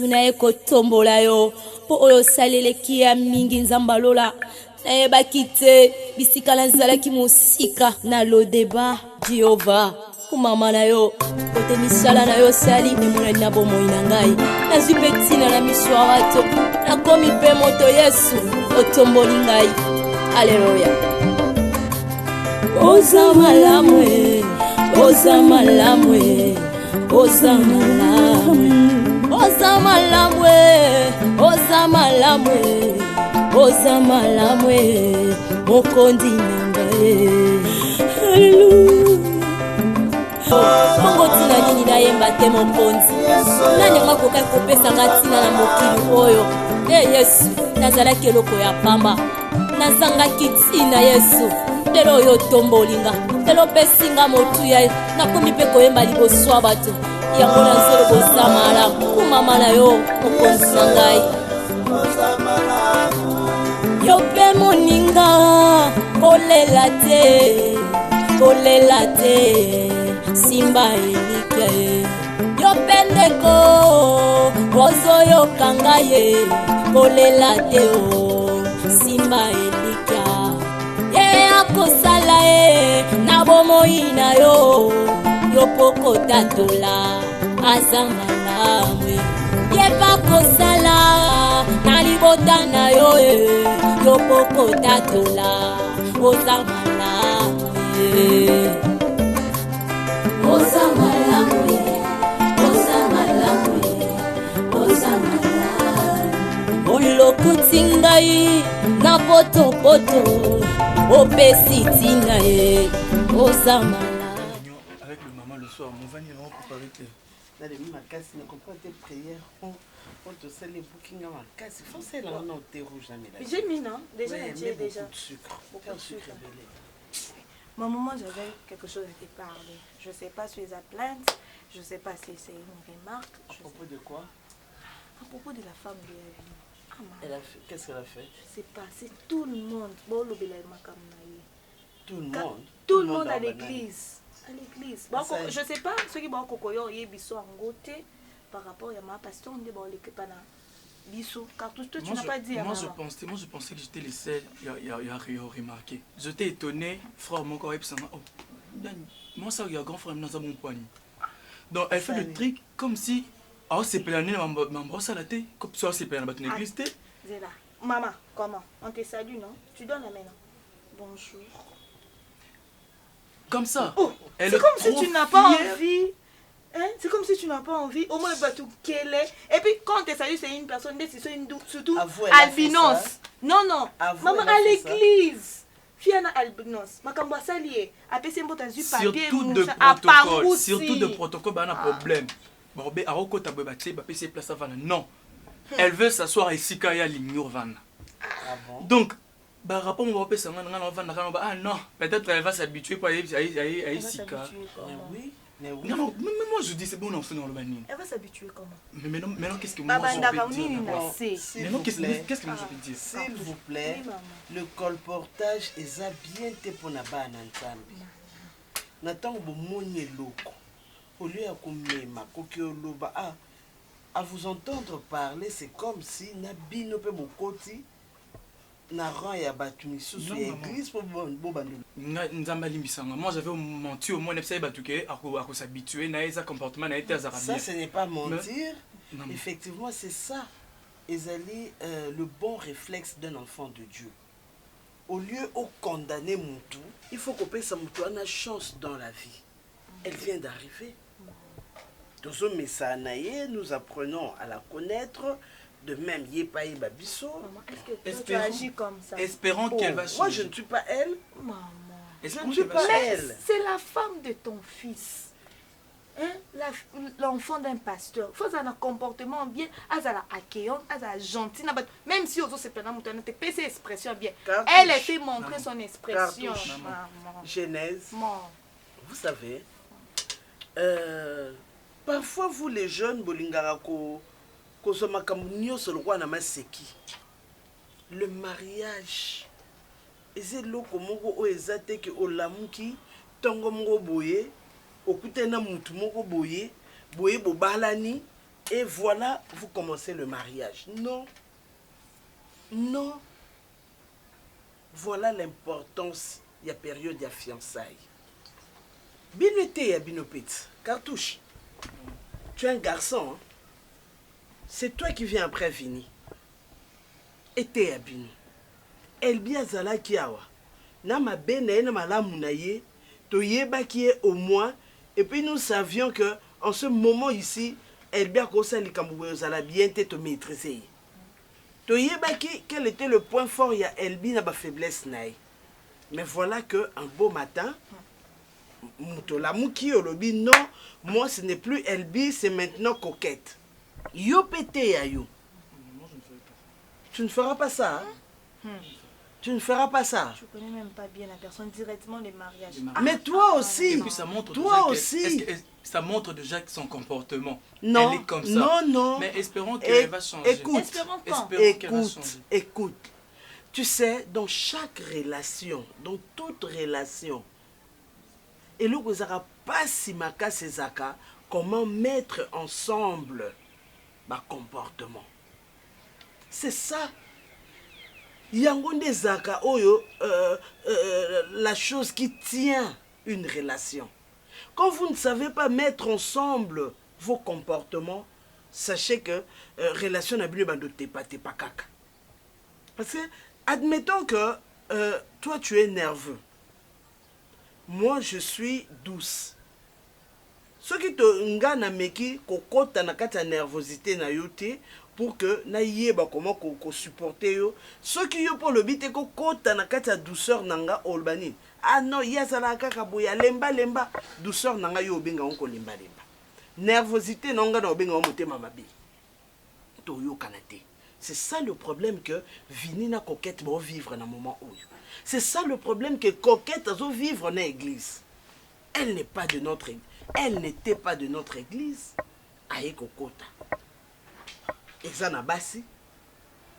Yesu na ekotombola yo po oyo saleleki ya mingi nzambalola na yebaki te bisika na nzalaki mosika na lodeba Jehova kumama na yo kote misala na yo sali emonani na bomoi na ngai nazwi mpe ntina na miso ya bato nakomi mpe moto Yesu otomboli ngai aleluya oza malamu oza malamu oza malamu oza malamu oza malamu oza malamu mokondi na ngai haleluya Mongo tina nini na yemba te mokonzi nani makoka kopesa ngatina na mokili oyo Yesu nazalaki eloko ya pamba nazangaki tina Yesu lelo oyo tombolinga lelo pesinga motuya nakomi mpe koyemba liboso ya bato yango nazolo kosamala kumama na yo mokonzi na ngai yo mpe moninga kolela te simba elike yo pendeko ozoyoka ngai kolela te o simba elika ye akosala na bomoi na yo yo poko tatola aza malamu ye bakosala na libota na yo yo poko tatola oza malamu oza malamu oza malamu oza malamu olokuti ngai na potopoto opesi tina oza malamu. Avec le maman le soir, mon vanille on coupe avec les. Là les ma casse ne comprend tes prières. On te sait les bookings à ma casse. Il faut c'est là non thé rouge jamais là. J'ai mis non déjà j'ai déjà beaucoup de sucre. Beaucoup de sucre. Belé. Ma maman, j'avais quelque chose à te parler. Je ne sais pas si tu les as plaintes, je ne sais pas si c'est une remarque. À propos de quoi? À propos de la femme de la vie. Elle a fait. Qu'est-ce qu'elle a fait? Je ne sais pas, c'est tout le monde. Bon, le tout le monde. Tout le monde à l'église. À l'église. Bon, je ne sais pas, ceux qui vont kokoyo yebiso en goté par rapport à ma pasteur, on dit bon, l'équipe là. Bissou, car tout toi tu n'as pas dit à moi je pensais que j'étais le seul à remarqué. J'étais étonné, frère mon corps moi ça il y a grand frère dans mon poignet. Donc elle fait le truc comme si ah c'est plané ma brosse à la tête comme ça c'est plané dans une église té. Zéla. Maman, comment? On te salue non? Tu donnes la main non? Bonjour. Comme ça. Oh, c'est comme si tu n'as pas envie. Hein? C'est comme si tu n'as pas envie. Au moins, tout qu'elle est. Et puis, quand tu salues, c'est une personne, c'est une surtout albinos. Non, non. Maman, à l'église. Fiana albinos. Ma cambo salié. Après, c'est un papier. Surtout de protocole, il y a un problème. Non. Elle veut s'asseoir ici quand il y a l'ignore. Donc, par rapport à ah non, peut-être elle va s'habituer pour aller ici. Oui. Mais oui. Non, mais moi je dis c'est bon, on fait dans le banin. Elle va s'habituer comment? Mais maintenant qu'est-ce que moi je peux dire? Maintenant qu'est-ce que moi je peux dire? S'il vous plaît, le colportage est bien te pour na ba na ntambi. Natang bo monye loko. Au lieu à komema kokioloba à vous entendre parler, c'est comme si na bino pe mokoti na rang ya batumi sous l'église pour bobando. Moi j'avais menti au moins à s'habituer na comportement na été ça ce n'est pas mentir. Effectivement c'est ça. Ezali le bon réflexe d'un enfant de Dieu. Au lieu de condamner Moutou, il faut qu'on paye sa Moutou une chance dans la vie. Elle vient d'arriver. Dans ce message, nous apprenons à la connaître. De même, Yepaï Babiso. Est-ce que tu agis comme ça? Espérons qu'elle va changer. Moi, je ne suis pas elle. Maman. Je ne suis pas elle. C'est la femme de ton fils. Hein? L'enfant d'un pasteur. Il faut avoir un comportement bien. Avoir accueillant, avoir gentil. Même si aux autres, c'est pas ses expressions bien. Elle a fait montrer son expression. Genèse. Vous savez, parfois, vous les jeunes, Bolingarako, le mariage c'est loko moko o ezate ke olamuki tongo moko boye okute na mutu moko boye boye bobalani Et voilà, vous commencez le mariage. Non. Non. Voilà l'importance de la période de fiançailles. Binoté à Binopit, cartouche. Tu es un garçon. Hein? C'est toi qui viens après Vini. Et t'es à Bino. Elbi azala kiawa. Na ma bene na malamu na ye. To yeba qui est au moins. Et puis nous savions que en ce moment ici, Elbi a commencé à bien te maîtriser. To yeba quel était le point fort ya Elbi na ba faiblesse naï. Mais voilà que un beau matin, Moutolamu au lobby, non, moi ce n'est plus Elbi, c'est maintenant Coquette. Yo pété ya yo. Tu ne feras pas ça. Hein? Tu ne feras pas ça. Je connais même pas bien la personne directement les mariages. Mais toi aussi. Et puis ça montre toi aussi. Ça montre déjà son comportement. Non. Elle est comme ça. Non, non. Mais espérons qu'elle va changer. Écoute, écoute. Tu sais, dans chaque relation, dans toute relation, et là, vous n'aurez pas si maka sezaka, comment mettre ensemble ma comportement. C'est ça. Yangonde zaka oyo, la chose qui tient une relation. Quand vous ne savez pas mettre ensemble vos comportements, sachez que relation n'a plus de pas caca. Parce que, admettons que toi tu es nerveux. Moi je suis douce. Ce qui te ngana meki kokota na kata nervosité na yote pour que na yeba comment ko supporter yo. Ce qui yo pour le bité kokota na kata douceur nanga olbani. Ah non, yazala kaka boya lemba lemba douceur nanga yo benga onko lemba lemba. Nervosité nanga na benga motema mabi. To yo kanate. C'est ça le problème que Vinina Coquette va vivre dans le moment où. C'est ça le problème que Coquette va vivre dans l'église. Elle n'est pas de notre église. Elle n'était pas de notre église. Aïe Kokota. Et ça n'a pas si.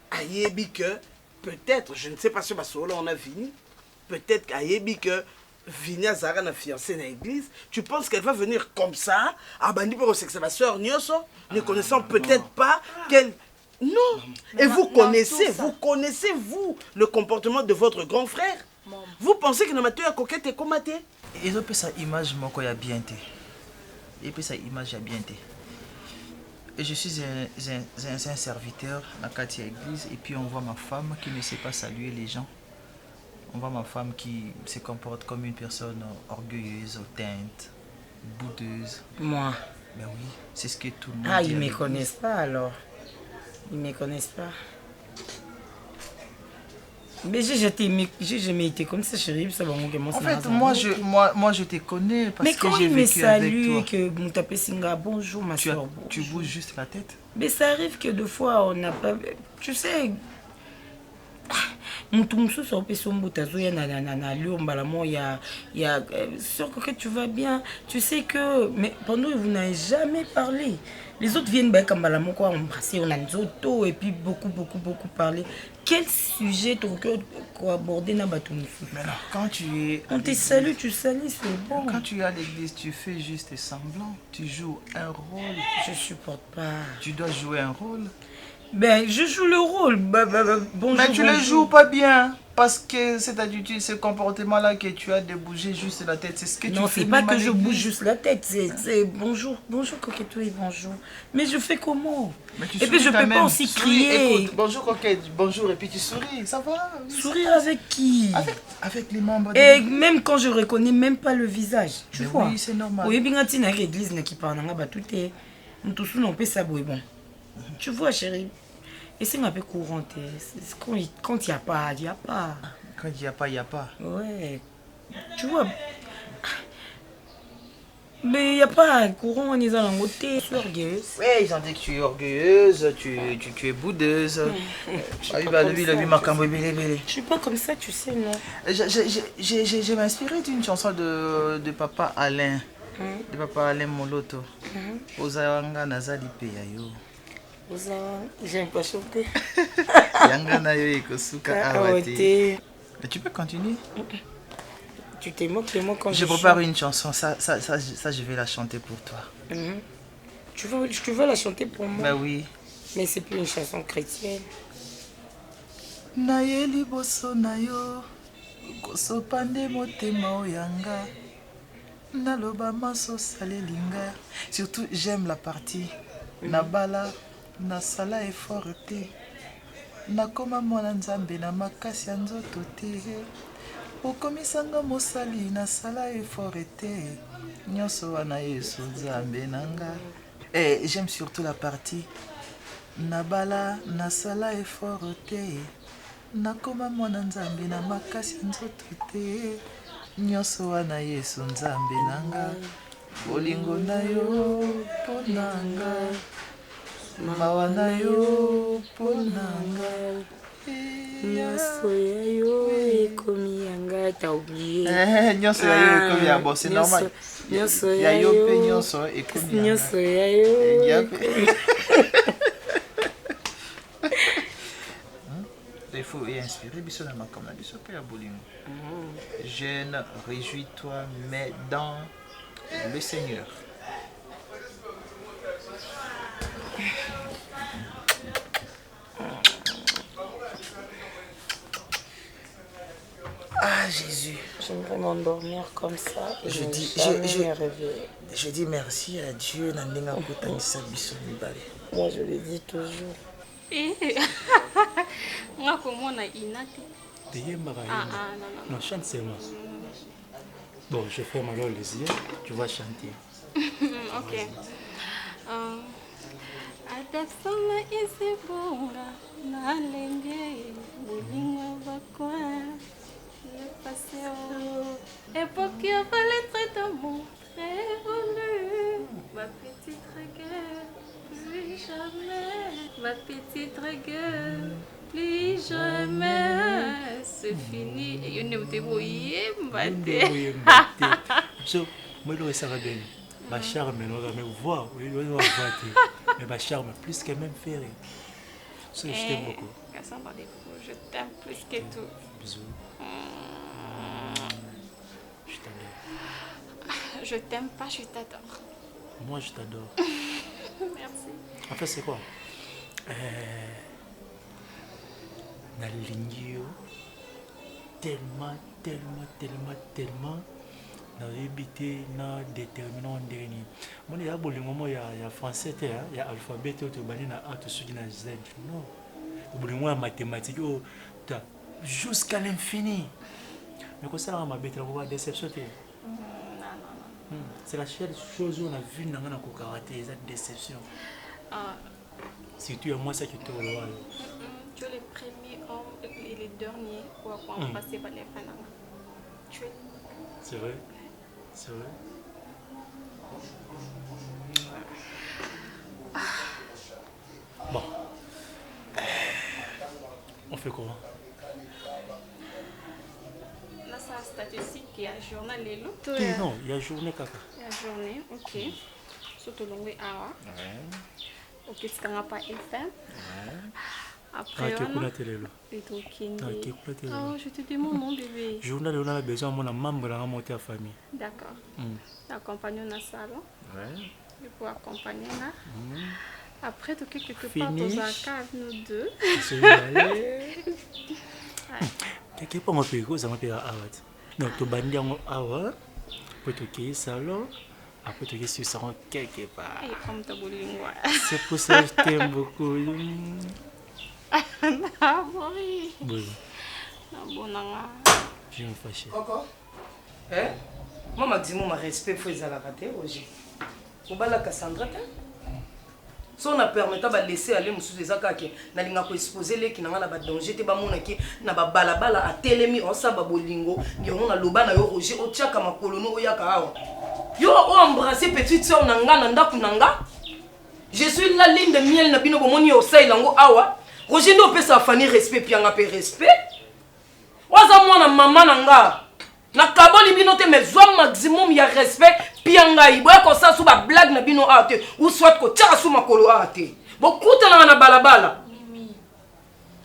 Aïe que peut-être, je ne sais pas si on a fini. Peut-être qu'aïe que Vinia Zara n'a fiancé dans l'église. Tu penses qu'elle va venir comme ça? Ah ben, c'est ma soeur Nyoso, ne connaissant peut-être pas qu'elle. Non. Et vous connaissez, vous, le comportement de votre grand frère. Vous pensez que notre a coquette est comme maté? Et ça peut sa image moko ya bien té. Et puis sa image ya bien té. Et je suis un serviteur à Katia Église et puis on voit ma femme qui ne sait pas saluer les gens. On voit ma femme qui se comporte comme une personne orgueilleuse, hautaine, boudeuse. Moi. Ben oui, c'est ce que tout le monde dit. Ah, ils ne me connaissent pas alors. Ils ne me connaissent pas. Mais j'ai jamais été comme ça, chérie. Ça va en fait, moi je te connais parce que j'ai vécu avec toi. Mais quand il me salue, que Moutapé Singa, bonjour ma soeur. Tu bouges juste la tête. Mais ça arrive que deux fois on n'a pas... Tu sais... Sûr que tu vas bien. Tu sais que... Mais pendant que vous n'avez jamais parlé. Les autres viennent comme embrasser, on a des autos et puis beaucoup parler. Quel sujet tu as abordé dans bateau? Maintenant, quand tu es... On te salue, tu salues, c'est bon. Quand tu es à l'église, tu fais juste semblant. Tu joues un rôle. Je supporte pas. Tu dois jouer un rôle. Ben, je joue le rôle. Bonjour, mais tu ne le joues pas bien. Parce que c'est ce comportement-là que tu as de bouger juste la tête. C'est ce que tu fais. Non, c'est pas que je bouge juste la tête. C'est bonjour. Bonjour, Coquette, oui, bonjour. Mais je fais comment? Et puis je peux pas aussi crier. Écoute, bonjour, Coquette, bonjour. Et puis tu souris, ça va? Sourire avec qui? Avec les membres. Et même quand je reconnais même pas le visage. Tu vois? Oui, c'est normal. Oui, bien quand il y a l'église qui parle, tout est... Tout ça, on peut s'abouer. Bon. Tu vois, chérie? Et c'est un peu courant. Quand il n'y a pas, il n'y a pas. Quand il n'y a pas, il n'y a pas. Ouais. Tu vois. Mais il n'y a pas courant, on est en côté. Je suis orgueilleuse. Oui, ils ont dit que tu es orgueilleuse, tu es boudeuse. Je suis pas comme ça, tu sais, non. Je m'inspiré d'une chanson de Papa Alain. De Papa Alain Moloto. Ozawanga Nazali Peyayo. J'aime pas chanter. Mais tu peux continuer. Tu te moques de moi quand je prépare une chanson, ça je vais la chanter pour toi. Tu veux la chanter pour moi? Bah oui. Mais c'est plus une chanson chrétienne. Naye liboso na yo kosopande motema oyanga naloba maso salelinga. Surtout j'aime la partie nabala nasala effort te nakoma mwana nzambe na makasi ya nzoto te okomisanga mosali nasala effort te nyonso wana yesu nzambe nanga. J'aime surtout la partie nabala nasala effort te nakoma mwana nzambe na makasi nzoto te nyonso wana yesu nzambe nanga. Bolingo na yo mpo nanga mawa na yo mpo nanga nyonso ya yo ekomi yanga. T'as oublié. Nyonso ya yo ekomi ya bon, c'est normal. Nyonso ya yo pe nyonso ekomi yanga. Nyonso ya yo. Il faut y inspirer biso na makamna biso pe ya bolingo. Jeune, réjouis-toi mais dans le Seigneur. Ah Jésus, j'aimerais m'endormir comme ça et je dis merci à Dieu. Moi je le dis toujours. Non, chante c'est moi. Bon, je ferme alors les yeux, tu vas chanter. Ok. Atasoma isibunga nalenge bolingo bakwa le passé époque il fallait très d'amour révolu ma petite rigueur plus jamais ma petite rigueur plus jamais c'est fini et yo ne boye mbate so moi le ça va bien. Ma charme, on va me voir, mais ma charme plus que même faire. Je t'aime beaucoup. Je t'aime plus que tout. Bisous. Je t'adore. Je t'aime pas, je t'adore. Moi, je t'adore. Merci. En fait, c'est quoi? Nalingi tellement. Habité na déterminant dernier. Moi il y a bolingo ya français te ya alphabet to bani na a to sugi na z. Non. Bolingo ya mathématique ta jusqu'à l'infini. Mais quoi ça ma bête la déception te. Non. C'est la seule chose où on a vu na na ko karaté cette déception. Si tu es moi ça qui te roi. Tu es le premier homme et le dernier pour avoir passé par les fananga. Tu es. C'est vrai. C'est vrai. Bon. On fait comment? Là, c'est un statistique qui a journal les loups. Non, il y a journée kaka. Il y a journée, ok. Surtout longue awa. Ok, c'est quand pas FM. Après, je te dis mon nom, bébé. Journal, on a besoin de mon membre dans la famille. D'accord. Accompagner dans le salon. Je peux accompagner là. Après, tu quelque part dans un cave, nous deux. Quelque part, on peut ça m'appelle Awad. Non, tu bandis en Awad. Pour te quitter salon. Après, tu es sur salon quelque part. C'est pour ça que je t'aime beaucoup. Bon. Je me fâche. Moi, maximum, mon respect, il faut les rater, Roger. Faut pas la Cassandra. Si on a permis de laisser aller sous des attaques, na linga ko exposer les qui na ba danger te ba mona ki na ba balabala a telemi on sa ba bolingo ngi on a loba na yo Roger o tiaka makolo no yaka awa. Yo o embrasser petite sœur nanga na ndaku nanga. Je suis la ligne de miel na bino bomoni o sai lango awa. Roger no pe sa fani respect pianga pe respect. Waza mwana mama nanga. Na kaboli bino te mais zwa maximum ya respect pianga iboya ko sa su ba blague na bino ate ou soit ko tira su makolo ate. Bokuta na balabala.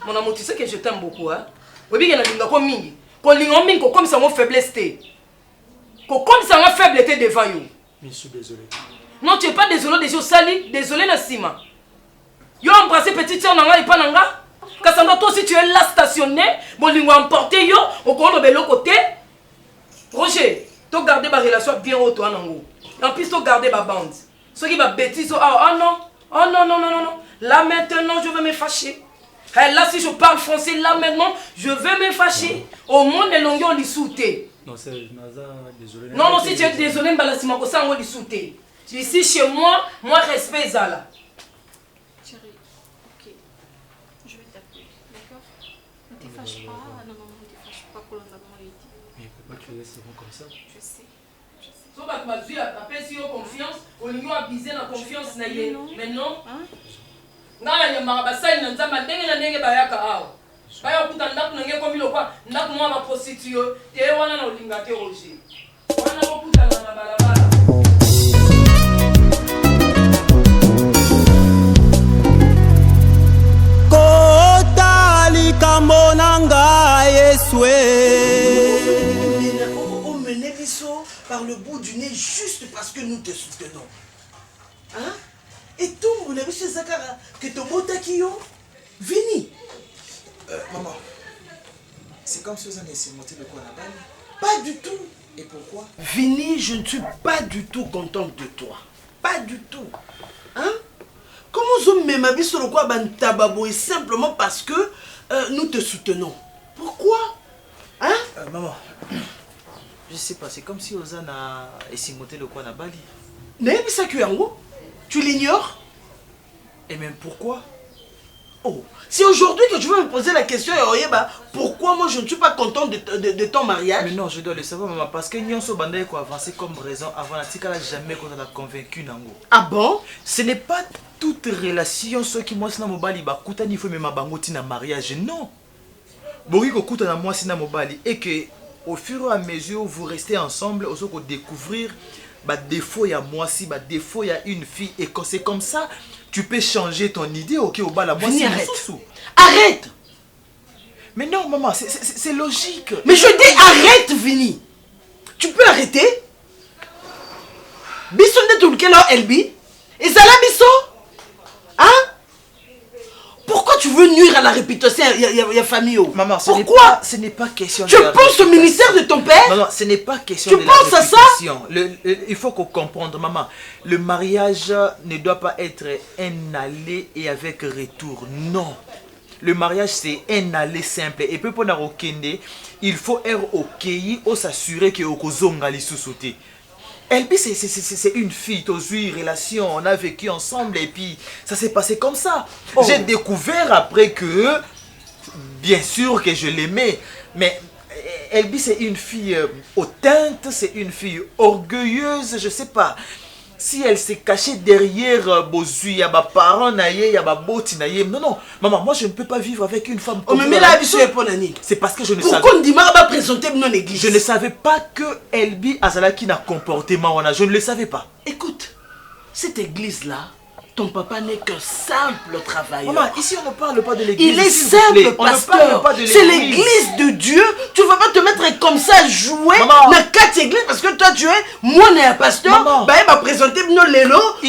Mon amour, tu sais que je t'aime beaucoup hein. Obi na linga ko mingi. Ko linga mingi ko comme ça mon faiblesse te. Ko comme ça ma faiblesse devant yo. Je suis désolé. Non, tu es pas désolé des choses salies. Désolé, Nassima. Yo embrassé petite soeur Nanga et pas Nanga. Cassandra, toi aussi tu es là stationné. Bon, lui emporté yo. Au coin de l'autre côté. Roger, tu garder ma relation bien haute, toi, Nango. En plus, tu garder ma bande. Ceux qui va bêtise, oh non. Oh non, non, non, non, non. Là maintenant, je vais me fâcher. Là, si je parle français, là maintenant, je vais me fâcher. Au monde, les longueurs, on les sauter. Non, c'est désolé. Non, non, si tu es désolé, on les sauter. Ici, chez moi, respect Zala. Chérie, ok. Je vais t'appeler, d'accord? Ne te fâche pas. Non, non, ne te fâche pas pour l'endroit dit. Mais pourquoi tu laisses bon comme ça? Je sais. Si on va te dire, après, si on confiance, on lui a abusé la confiance. Mais non. Nga ya marabasai na nzamba ndenge na ndenge bayaka awa. Baya kuta ndaku nange komi lokwa ndaku mwa ba prostituée te wana na olinga te Roger. Wana okuta na balabala. Kota likambo nanga Yeswe. On menait biso par le bout du nez juste parce que nous te soutenons. Hein? Et tout, on a vu chez Zakara que ton mot taquillon, Vini. Maman, c'est comme si vous en essayez de monter le coin là-bas. Pas du tout. Et pourquoi? Vini, je ne suis pas du tout contente de toi. Pas du tout. Hein? Comment vous m'avez mis sur le coin Bantababo simplement parce que nous te soutenons. Pourquoi? Hein? Maman, je sais pas, c'est comme si vous en essayé de monter le coin là-bas. N'est-ce pas ça, tu l'ignores? Et même pourquoi? Oh, c'est aujourd'hui que tu veux me poser la question, pourquoi moi je ne suis pas content de ton mariage? Mais non, je dois le savoir, maman, parce que nous sommes avancé comme raison avant la tika jamais qu'on a convaincu Nango. Ah bon? Ce n'est pas toute relation, ceux qui moi sina mobali ba kuta ni faut même bangoti na mariage, non. Bori ko kuta na moi sina mobali et que au fur et à mesure vous restez ensemble, vous allez découvrir bah défaut il y a moi si bah défaut il y a une fille et quand c'est comme ça tu peux changer ton idée. Ok, au bas la moi arrête. Mais non maman, c'est logique. Mais je dis arrête Vini. Tu peux arrêter? Biso de tout lequel Elbi et ça la biso. Hein? Pourquoi tu veux nuire à la réputation de la famille? Maman, pourquoi? Ce n'est pas question de tu penses au ministère de ton père? Non, ce n'est pas question tu de la réputation. Tu penses à ça? Il faut qu'on comprenne, maman. Le mariage ne doit pas être un aller et avec retour. Non. Le mariage, c'est un aller simple. Et puis, pour il faut être ok, ou s'assurer que Okozonga li sous-sauté. Elbi, c'est une fille, tu as eu une relation, on a vécu ensemble et puis ça s'est passé comme ça. Oh. J'ai découvert après que, bien sûr que je l'aimais, mais Elbi c'est une fille hautainte, c'est une fille orgueilleuse, je sais pas. Si elle s'est cachée derrière Bozu, il y a ma parent, il y a ma boti, non, non, maman, moi je ne peux pas vivre avec une femme comme ça. C'est parce que je ne savais pas. Je ne savais pas que Elbi Azalaki n'a comportement, je ne le savais pas. Écoute, cette église-là, ton papa n'est qu'un simple travailleur. Maman, ici on ne parle pas de l'église. Il est simple pasteur. C'est l'église de Dieu. Tu ne vas pas te mettre comme ça à jouer dans 4 églises parce que toi tu es moi un pasteur. Bah il va présenter nos lélo, et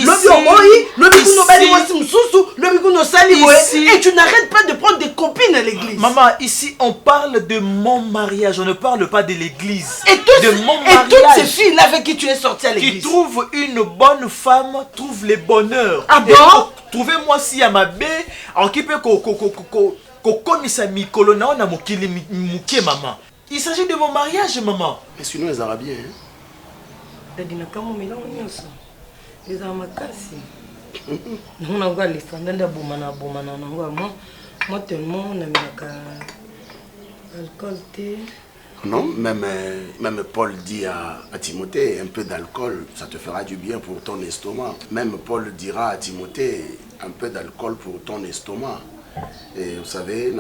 tu n'arrêtes pas de prendre des copines à l'église. Maman, ici on parle de mon mariage, on ne parle pas de l'église. Et toutes ces filles-là avec qui tu es sorti à l'église. Qui trouvent une bonne femme, trouvent le bonheur. Ah bon? Trouvez-moi si à ma baie, en qui peut maman. Il s'agit de mon mariage, maman. Mais sinon, les Arabiens. Non, même Paul dit à Timothée, un peu d'alcool, ça te fera du bien pour ton estomac. Même Paul dira à Timothée, un peu d'alcool pour ton estomac. Et vous savez, il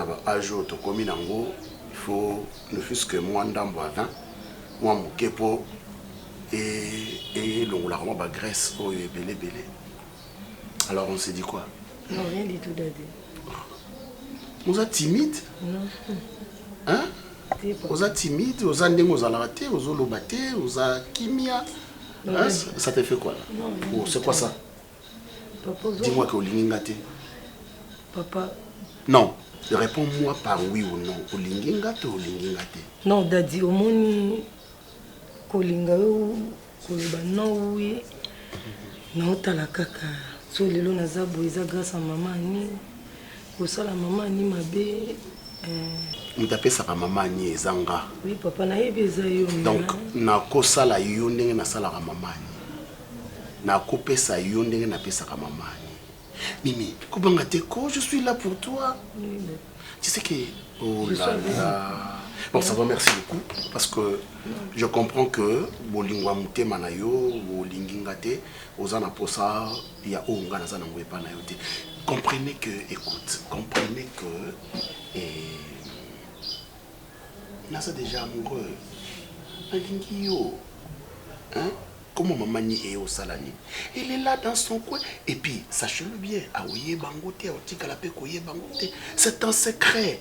faut, ne fût-ce que moi, d'ambo à 20, moi, mon kepo, et l'on la graisse, oh, et belé. Alors on s'est dit quoi? Non, rien du tout, Daddy. Vous êtes timide? Non. Hein? Vous êtes timide, vous êtes ndenge, vous allez rater, vous allez battre, vous êtes kimia. Hein? Ça te fait quoi là? Oh, c'est quoi ça? Dis-moi que Olingingate. Papa. Non, réponds-moi par oui ou non. Olingingate ou Olingingate? Non, Daddy, au moins, Kolingao, Koliba, non, oui. Non, t'as la caca. Sur les lots, Nazabo, ils ont grâce à maman, ni. Au sol, la maman, ni ma bé. Tu appelles ça maman, ni Zanga. Oui, papa, n'a pas besoin. Donc, na ko sala yonde na sala ka maman. Na ko pesa yonde na pesa ka maman. Mimi, je suis là pour toi. Tu sais que... Oh là là. Bon, ça va, merci beaucoup. Parce que je comprends que Bolingwa Mute Manayo, Bolingingate, Ozana Posa, il y a Onga Nazana Wepanayote. Comprenez que, écoute, comprenez que... Nasa déjà amoureux. Hein? Comment maman est au salani? Elle est là dans son coin. Et puis, sachez-le bien, c'est un secret.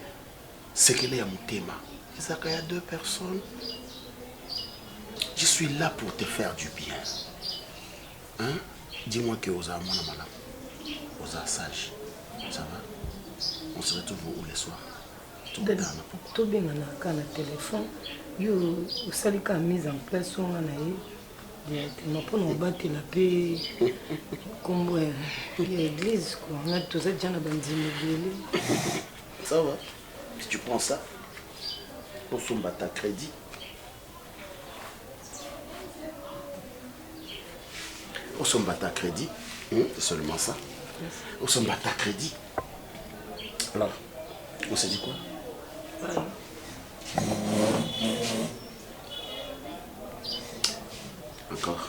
C'est qu'elle est à Moutema. Il y a 2 personnes. Je suis là pour te faire du bien. Hein? Dis-moi que Oza mon amala. Oza sage. Ça va? On se retrouve où les soirs? Tout bien dans le téléphone. Yo, salika mise en place on a directement pour nous battre la paix comme l'église quoi. On a tous ces gens à ça va. Si tu prends ça, pour son bata crédit. Pour son bata crédit, c'est seulement ça. Pour son bata crédit. Alors, on s'est dit quoi? Encore.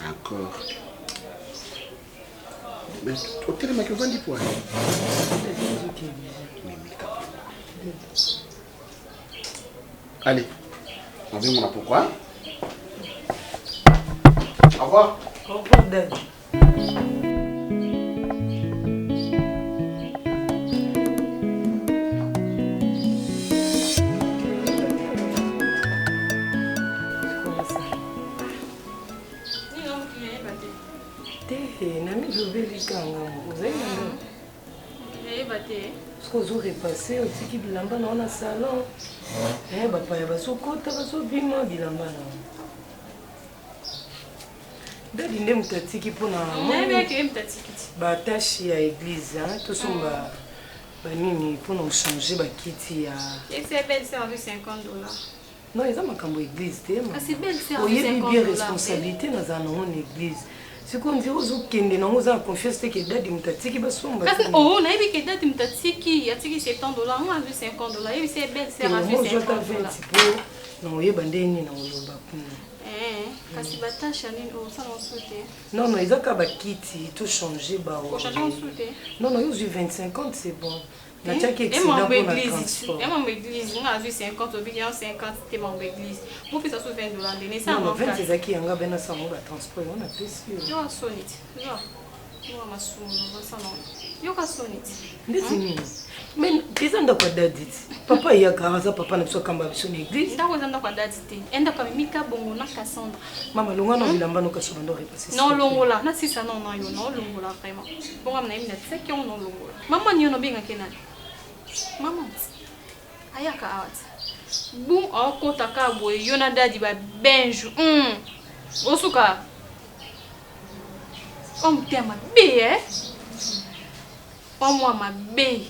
Encore. Mais au téléphone, tu vas dire quoi? Allez, on vient mon pourquoi? Au revoir. Au revoir, Dad. Vous aurez passé au tiki bilamba dans le salon. Eh, papa, il va se côté, il va se bima bilamba. Dadi ndem tatiki pour na. Mais que me tatiki. Ba tâche à église, hein, tout ça ba nini pour nous changer ba kiti ya. Et c'est belle service $50. Non, ils ont makambo église té. Ah, c'est belle service $50. Il y a bien responsabilité dans une église. C'est qu'on dit aux autres qui ont confiance que Dadi Mtatiki va sombre. Oh, on a vu que Dadi Mtatiki, il y a $70, on a vu $50. Et c'est belle, c'est $50. Non, il y a bandé ni na oloba. Kasi bata chanine au salon souté. Non, non, ils ont qu'à kiti, tout changer ba. Au changement souté. Non, non, ils ont 25 ans, c'est bon. Et mon église, on a vu 50, au bien 50, c'était mon église. Vous faites ça sur $20. Non, 20 c'est ça qui en a bien ça mon transport, on a plus. Yo a sonite. Yo a sonite. Yo a sonite. Mais ils ont quoi Dadi? Papa il y a garage papa na so kamba sur l'église. Ndako zanda kwa Dadi te. Enda kwa Mika bongo na Cassandra. Mama longa no bilamba no kaso bando repasser. Non longola, na sisa non yo non longola vraiment. Bonga na imi na tseki on non longola. Mama ni ono benga kenani. Maman, ayaka awat. Boum, on compte à cabo, yona Dadi ba benjou. Osuka. On t'aime ma bé, hein? On moi ma bé.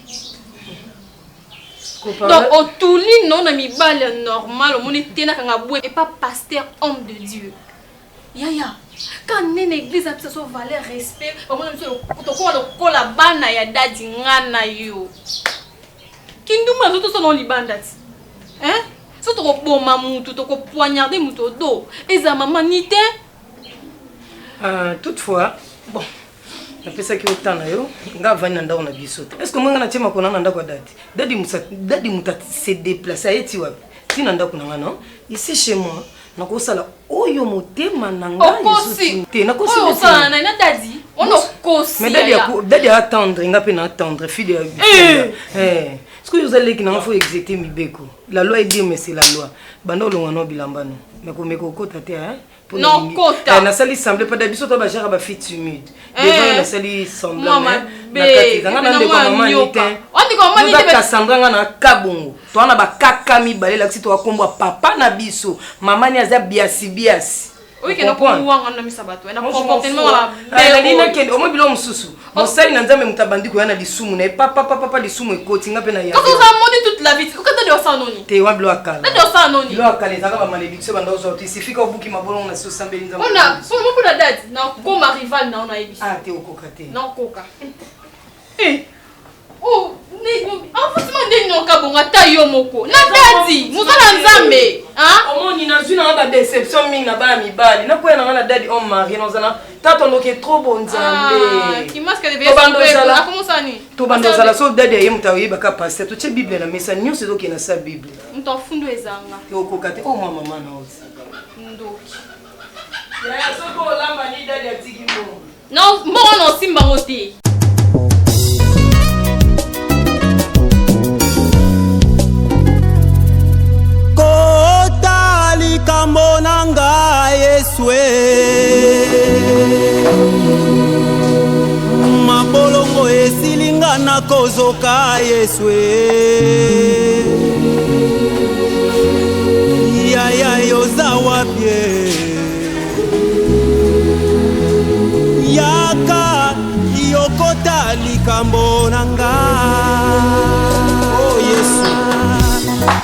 Donc, au touli, non, on a mis balle normal, on est tena kangaboué et pas pasteur, homme de Dieu. Yaya, quand on est une église, ça soit valeur, respect, on a mis le colabana ya Dadi ngana yo. Kinduma zoto so non libandati. Hein? So to ko boma mutu, to ko poignarder mutu do. Eza maman nité. Toutefois, bon. Après ça qui autant na yo, nga vana nda ona biso. Est-ce que mwanga na chema kona nda kwa Dadi? Dadi muta se déplacer eti wapi? Tina nda kuna ngana. Ici chez moi, nakosala oyo motema nanga yesu. Te nakosala na Dadi. On a cossi. Mais d'ailleurs attendre, il n'a pas attendre, fille de. Est-ce que vous allez qu'il faut exécuter Mibeko? La loi est dit mais c'est la loi. Bando longo bilambano. Mais comme Meko tate hein? Non kota. Na sali semble pas d'habitude toi ba jara ba fit humide. Devant na sali semble. Maman na kati nga na ndeko maman ni te. On dit comment ni te Cassandra nga na kabongo. Toi na ba kaka mibale la si toi kombo papa na biso. Maman ni aza biasi. Oui, que nous pouvons voir en misabato. Na comportement la belle. Na au mobile mususu. Mosali na nzambe mutabandi ko yana lisumu na papa lisumu ekoti nga pe na ya. Quand on a menti toute la vie, quand tu as ça noni. Te wa bilo akala. Tu as ça noni. Bilo akala zaka ba malédiction banda ozo il suffit ka buki mabolo na so sambeli nzambe. On a pour la date na comme rival na on a ebi. Ah te okoka te. Non koka. Oh, en fait, je ne sais pas si moko. Na dadi, muzala nzambe. Hein? Omoni na zuna ba déception mingi na ba mibali. Na ko na dadi on mari na zana. Tata ndoke trop bon nzambe. Qui masque de bébé. Comment ça ni? To bando sala so dadi ayem ta yeba ka pasteur. To che Bible na mesa nyonso doke na sa Bible. Mto fundo ezanga. Te okoka te o mama na ozi. Ndoki. Ya so ko lamba ni dadi atiki mo. Non, bon non simba ngoti. Likambo nanga Yesue mabolongo esilinga na kozoka Yesue yaya yoza wapie yaka yokota likambo nanga oh Yesu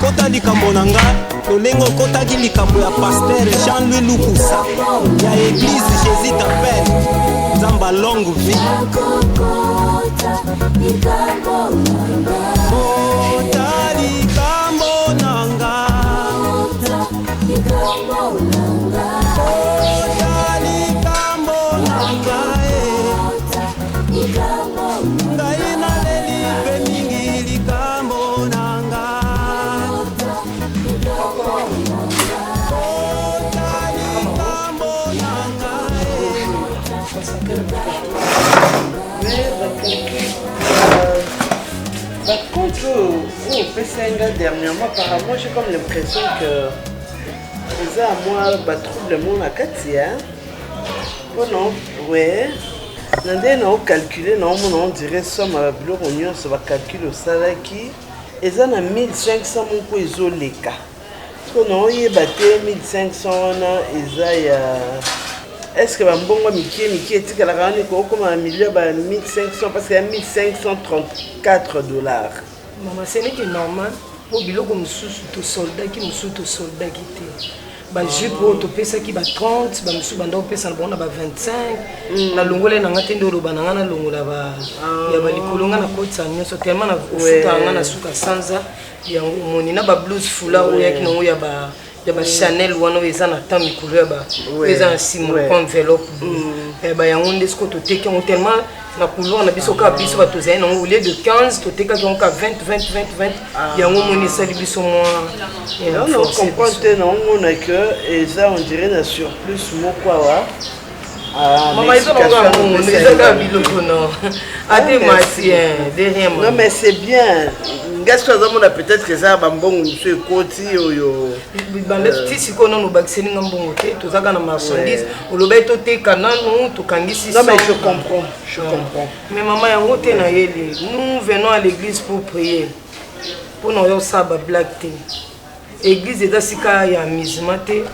kota likambo nanga Lolengo kota ki likambo ya pasteur Jean-Louis Lukusa ya église Jésus t'appelle Zamba longue vie Kota likambo nanga Kota likambo nanga Kota likambo nanga Kota likambo nanga Kota likambo nanga Ina leli pe mingi likambo nanga Par contre, au PCNGA dernièrement, apparemment, j'ai comme l'impression que les à moi, trouble le monde à Katia. Oh non, ouais. On calculé, on dirait somme à la bureau, on va calculer au salaire qui. Ils ont 1500 mon coup, ils ont les cas. Parce qu'on a eu 1500, ils ont. Est-ce que Bambongo Miki est à la rane comme un million 1500 parce qu'il y a 1534 $. Maman, ce n'est que normal. Pour le comme sous soldat qui nous sous soldat qui était. Bah je pour te payer ça qui va 30, bah monsieur banda payer ça bon na ba 25. Na longola na ngate ndo roba na ngana longola ba ya ba likolonga na kotsa nyoso tellement na futa ngana suka sanza ya moni na ba blues fula o ya kinongo ya ba Chanel wana eza na temps mikolo ya ba eza na simo ko enveloppe ba yango ndesko to teke on tellement na couloir na biso ka biso ba tozai na au lieu de 15 to teka donc 20 yango moni sali biso moi non comprendre non on a que eza on dirait na surplus moko wa maman ils ont déjà biloko non ate matien derrière moi non mais c'est bien. Qu'est-ce que ça peut-être que ça bambon monsieur Koti oyo bande tisi kono no bakiseni ngambongo te tozaka na marchandise olobai to te kanano to kangisi. Non mais je comprends mais maman yango te na yeli nous venons à l'église pour prier pour nous saba black te église eza sika ya amusement te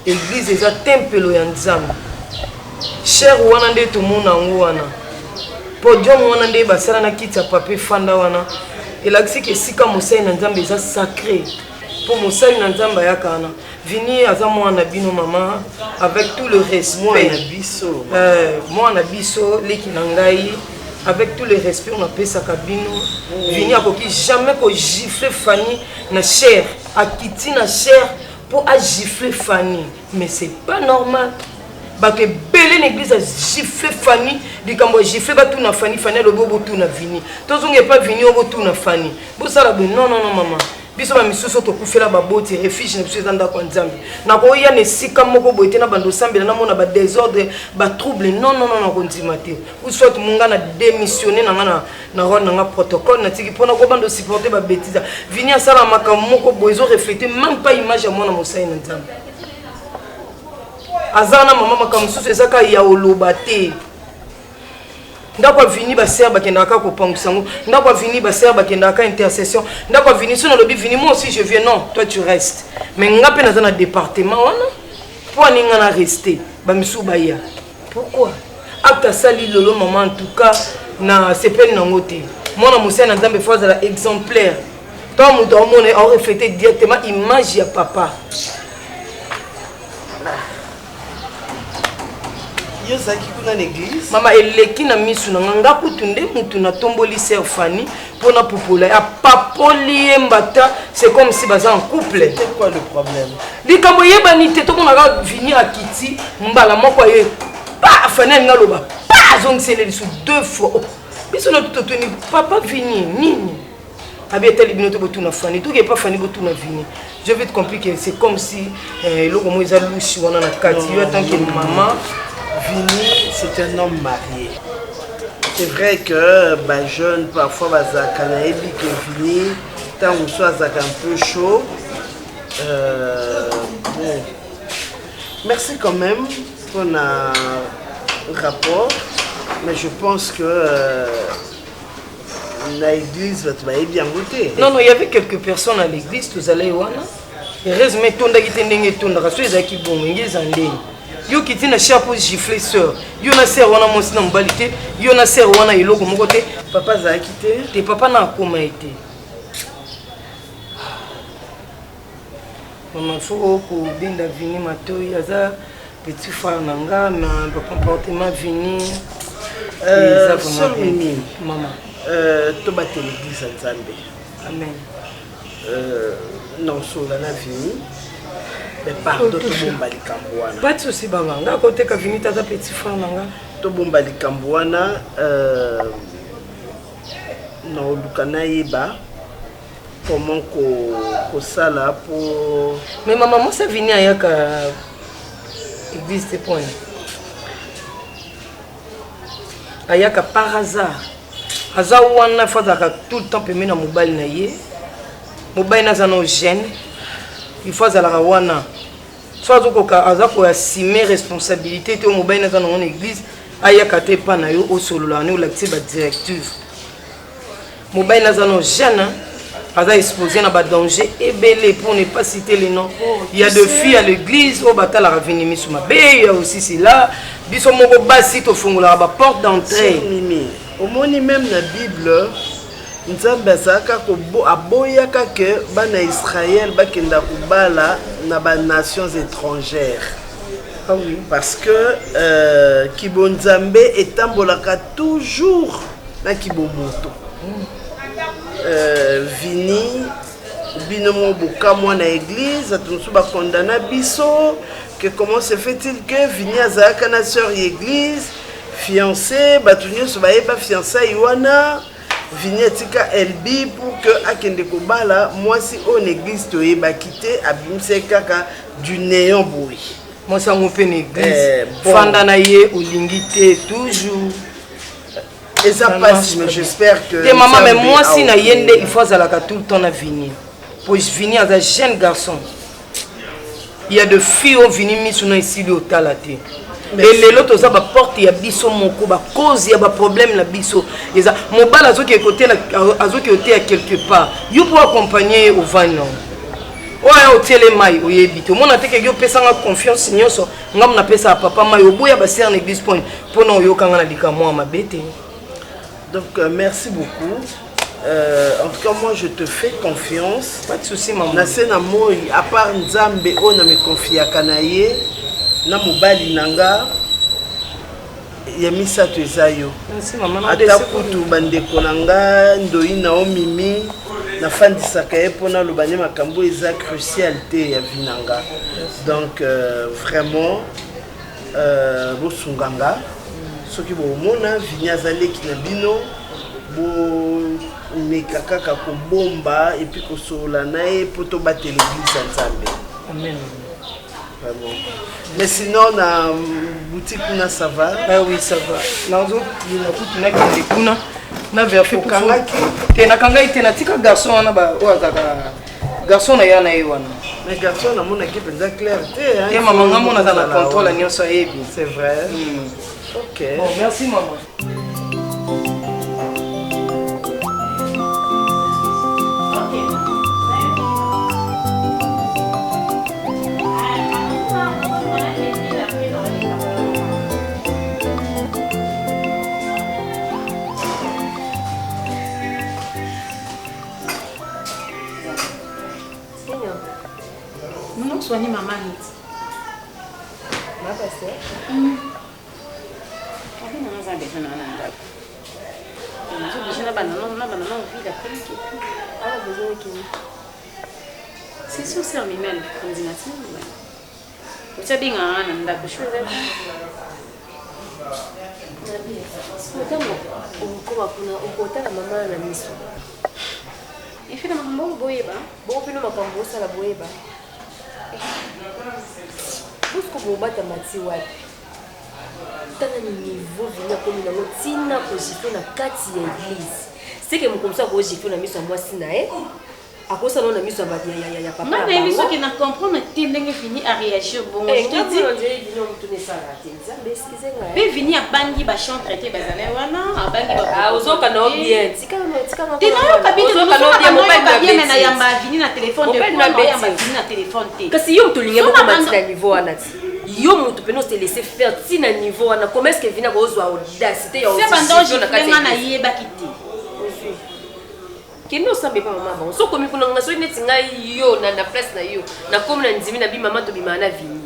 église eza tempelo ya nzambe cher wana nde to mona ngo wana podium wana nde basala na kiti ya papier fanda wana elakisi ke sika mosali na nzambe eza sacré pour mosali na nzambe ayakana vini aza mwana bino mama avec tout le respect mwana biso leki na ngai avec tout le respect on apesaka bino vini akoki jamais ko gifler Fanny na chair akiti na chair pour a gifler Fanny mais c'est pas normal. Bato belé l'église a giflé Fanny, dit quand moi giflé batou na Fanny, Fanny le bobo tout na vini. Tozonge pas vini au bout tout na Fanny. Bo ça la non maman. biso ba misusu tokufela baboti refuge na biso ezanda kwa nzambe na koya ne sika moko boyete na bando sambela na mona ba désordre ba trouble non kondima te ou soit munga na démissionner na ngana na rôle na protocole na tiki pona ko bando supporter ba bêtise vini asala makambo moko boizo refléter même pas image ya mona mosai na nzambe azana mama makambo susu ezaka ya oloba te ndako vini ba serba kendaka ko pangusango ndako vini ba serba kendaka intercession ndako vini sono lobi vini moi aussi je viens non toi tu restes mais ngape na dans département wana pour ninga na rester ba misu baya pourquoi acte sali lolo maman en tout cas na sepel na ngote mona musa na nzambe fois la exemplaire toi mu do mona a refléter directement image ya papa yo zaki kuna l'église mama eleki na misu na nganga kutunde mutu na tomboli sœur Fanny pona popola ya papoli mbata c'est comme si baza en couple. C'est quoi le problème? Likambo yebani te to mona ga vini akiti mbala moko ye pa Fanny ngaloba pa zongsele sous 2 fois biso na tout toni papa vini nini abeta libino to botuna Fanny to ke pas Fanny botuna vini je vais te compliquer c'est comme si loko mo eza lushi wana na kati yo tant que maman Vini, c'est un homme marié. C'est vrai que bah, jeune, parfois, bah, Kanaebi, que Vini, tant qu'on soit un peu chaud. Bon. Merci quand même pour un rapport, mais je pense que l'église va te bien goûter. Non, il y avait quelques personnes à l'église, tous allés voir. Heureusement, tout le monde a été tout le monde yo kiti na chapeau gifler sœur yo na sœur wana mosi na mbalité yo na sœur wana eloko moko te papa za quitté te papa na koma été maman faut ko binda vini matoi aza petit frère nanga na comportement vini ça vini maman to battre l'église à Nzambe amen non sur la vini. Mais pardon, tout le monde bali Kambouana. Pas de souci, maman. D'un côté, quand vini tata petit frère nanga. Tout le monde bali Kambouana. Non, Lukana yeba. Comment ko sala pour. Mais maman, moi ça vini ayaka église de point. Ayaka par hasard. Hasard wana fazaka tout le temps pemena mobile na ye. Mobile na zano gêne. Il faut à la wana. Soit azako assumer responsabilité te mobile na dans église ayaka te pa na yo au solo la no la ba directive. Mobile na dans jeune aza exposé na ba danger et belé pour ne pas citer les noms. Il y a deux filles à l'église au batala ravini misuma. Il y a aussi c'est là biso moko basi to fongola ba porte d'entrée. Au moni même la Bible Nzambe azaka ko aboyaka ke bana Israël bakenda kubala na ba nations étrangères. Ah oui, parce que Kibonzambe etambolaka toujours na Kibomoto. Vini binomo boka moi na église atunsu ba condamna biso que comment se fait-il que Vini azaka na sœur église fiancée batunyo so ba fiancée iwana Vignetika Elbi pour que akende kobala moi si on église to eba quitter abimse kaka du néant boui moi ça mon pen église fanda na ye olingité toujours et ça passe mais j'espère que maman mais moi si na yende il faut azalaka tout le temps na venir pour venir as un jeune garçon il y a de filles au venir misuna ici au talate. Et les autres ça va porter ya biso moko ba cause ya ba problème la biso eza mobala azoki côté la azoki côté à quelque part you pour accompagner au van non ouais au télé mai oyebi to mona te ke yo pesanga confiance nyonso ngam na pesa papa mai oboya ba ser na église point pour non yo kanga na lika moi mabete. Donc merci beaucoup. En tout cas moi je te fais confiance. Pas de souci maman. Na sena moi à part Nzambe on a me confié à Kanaye. Na mobali nanga ya misato ezayo ata kutu bandeko nanga ndoi na omimi na fandisaka ye pona lobane makambo eza crucial te ya vinanga donc vraiment bosunganga soki bomona vinya zaleki na bino bo mais kaka bomba et puis kosola nae poto battre l'église ensemble. Amen. Vraiment. Mais sinon na boutique na ça va? Ah oui, ça va. Nazo na kutu na kende kuna na verfe kanga tena kanga itena tika garçon na ba oazaka garçon na yana ewana. Mais garçon na mona ki penza clarté hein. Et maman nga mona na contrôle nyonso ebi. C'est vrai. OK. Bon, merci maman. Soigner maman. Ma pasteur. C'est sûr, c'est un mimel. Vous savez, il y a un Pourquoi vous battez mati wapi? Tana ni niveau vina komi na tina ko jife na kati ya église. C'est que comme ça ko jife na miso moi sina akosa na miso ya papa. Non mais miso qui na comprendre tendenge fini à réagir bon. Je te dis on dirait vini on tourner ça là. Nzambe excusez-moi. Mais vini a bangi ba champ traité bazana wana, a bangi ba. Ah ozoka na bien. Tika na. Tena kabine ozoka bien na yamba vini na téléphone de yamba vini na téléphone te. Kasi yo mtulinge beaucoup matina niveau wana ti. Yo mutu peno se laisser faire tina niveau wana comment est-ce que vina ko zo audacité ya c'est pendant je vraiment na yeba kiti. Kino sambe pa mama ba so komi kuna ngaso neti ngai yo na place na yo na komi na nzimi na bi mama to bi mana vini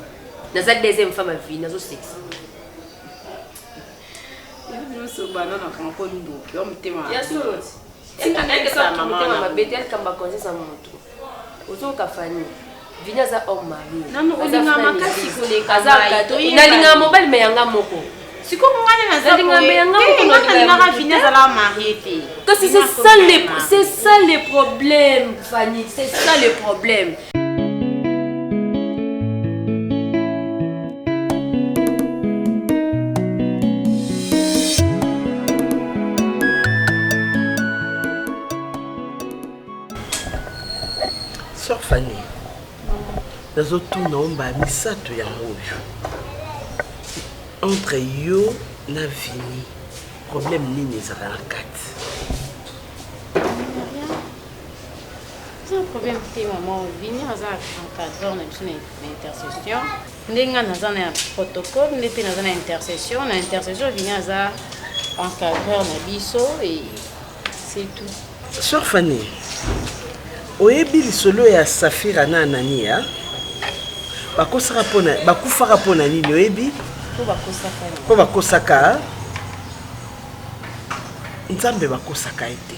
na za deuxième femme vini na zo sex yo so bana na kama ko ndo yo mtema ya so tika nenge sa mama bete al kamba conscience sa moto ozo ka fani vini za homme mari non ozinga makasi koleka nalinga mobile me yanga moko. C'est comme moi na zali ngambe yanga ko vini za la mariée. C'est ça le problème, Fanny. C'est ça le problème. Sœur Fanny, nous avons misato ya moyo. Entre yo na vini, problème nini ezala na kati? C'est un problème que maman vini aza encadreur na biso na intercession. Ndenga naza na protocole, ndete naza na intercession vini aza encadreur na biso et c'est tout. Sœur Fanny, oyebi lisolo ya Safira na Anania bakufaka pona nini oyebi? Po bakosaka Nzambe bakosaka ete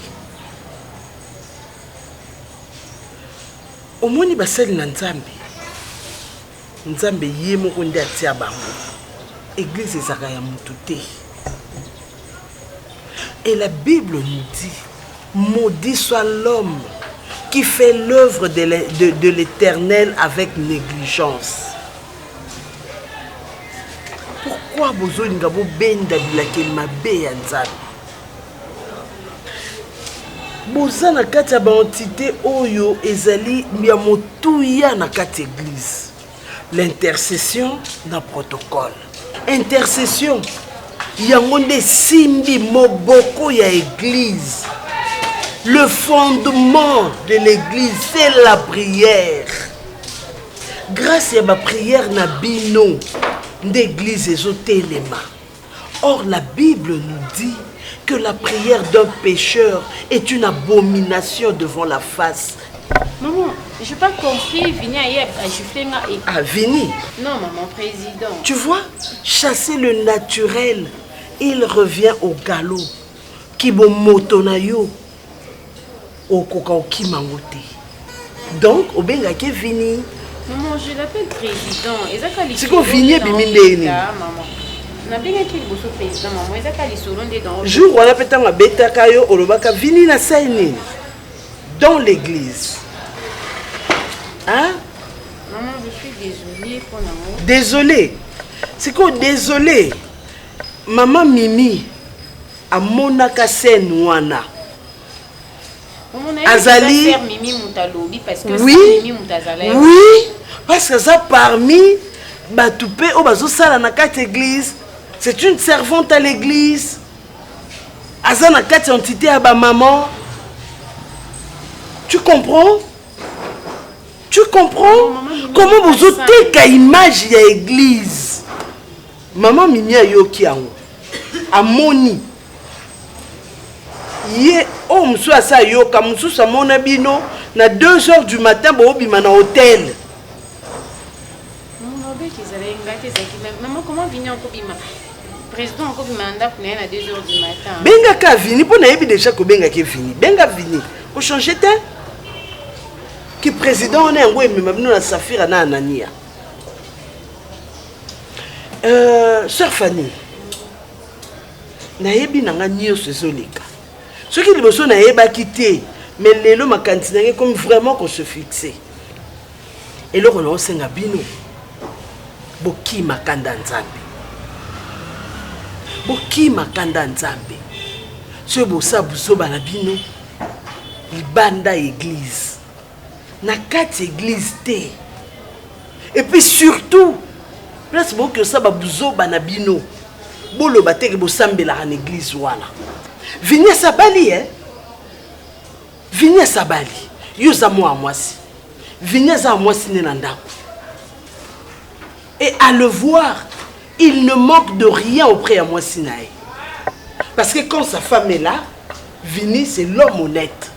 omoni basali na Nzambe ye moko nde atia bango église ezaka ya mutu te. Et la Bible nous dit maudit soit l'homme qui fait l'œuvre de l'Éternel avec négligence. Pourquoi bozolinga bo benda bilake mabe ya Nzambe? Boza na kati ya ba entité oyo ezali ya motuya na kati église. L'intercession na protocole. Intercession yango nde simbi moboko ya église. Le fondement de l'église c'est la prière. Grâce à ma prière na bino d'église ezotelema. Or la Bible nous dit que la prière d'un pécheur est une abomination devant la face. Maman, je n'ai pas compris, Vini a giflé et... Ah, Vini? Non, maman, président. Tu vois, chasser le naturel, il revient au galop. Kibo motonayo, au kokaoki mangote. Donc, au benga ke Vini. Maman, je l'appelle président. C'est quoi Vini bimindeni? Maman. Jour wana petanga betaka yo olobaka vini na saini dans l'église. Hein? Maman, je suis désolée pour l'amour. Désolée. C'est quoi désolée? Maman Mimi a monaka sen wana. Azali. Oui. Oui. Parce que ça parmi Batoupé au bazo sala na kat église. C'est une servante à l'église. Azana kat entité à ba maman. Tu comprends? Tu comprends? Comment vous ôtez qu'à image y a église? Maman Mimi a yoki ango. Amoni. Yé oh monsieur asa yoka monsieur sa mona bino na 2h du matin bo bima na hôtel. Maman comment venir encore bima? Président encore bima ndako na 2h du matin. Benga ka vini pour na yebi déjà ko benga ke vini. Benga vini. Ko changer te? Qui président on est en même na Safira na Anania. Sœur Fanny. Na yebi nanga nyonso ezoleka. Ce qui liboso na yeba quitté mais lelo makanti na comme vraiment qu'on se fixer. Et là on a osenga bino. Boki makanda nzambe. Boki makanda nzambe. Ce bosa buso bana bino. Libanda église. Na kati église té. Et puis surtout, place que ça ba buzo bana bino. Bolo bateke bo sambela en église wana. Vignez Sabali, hein? Vignez Sabali. Yosa moi à moi si. Vignez à moi si nenanda. Et à le voir, il ne manque de rien auprès à moi Sinaï. Parce que quand sa femme est là, Vini c'est l'homme honnête.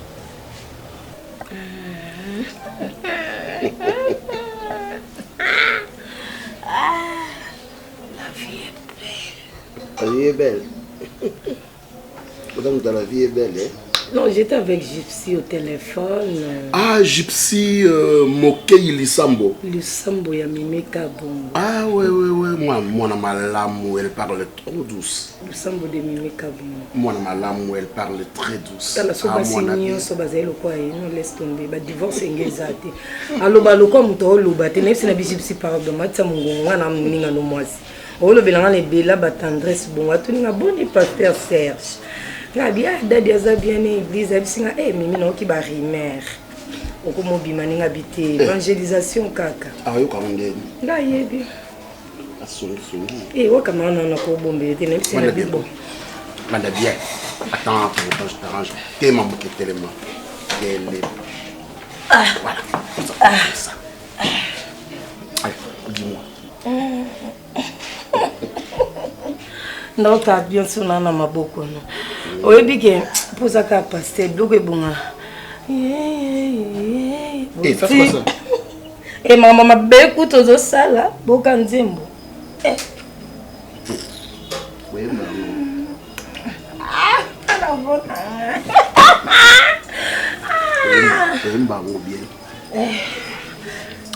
La vie est belle. Madame, la vie est belle, hein? Non, j'étais avec Gypsy au téléphone. Ah, Gypsy Mokei Lissambo. Lissambo, il y a Mimeka Bongo. Ah, ouais. Moi, ma lame, elle parle trop douce. Lissambo de Mimeka Bongo. Moi, ma lame, elle parle très douce. Ah, laisse tomber. Le divorce est engagé. Alors, Gypsy parle de moi. On le bilan les bella tendresse bon à tout n'a bon pasteur Serge. Na dia dadi aza bien église abisinga mimi no ki ba rimer. Okomo bimani ngabité évangélisation kaka. Ah yo kamande. Nga yebi. Asongi. Waka mana na ko bombe te nem c'est bon. Manda bien. Attends, je t'arrange. T'es maman qui est tellement. Voilà. Ça. Allez, dis-moi. Non, t'as bien son nom à ma bouche. Oui, bien, pour ça, qu'à passer, bloqué bon. Et ça fait ça. Et maman m'a beaucoup de ça là, beaucoup de zembo. Oui, maman. Ah, la bonne. Bien.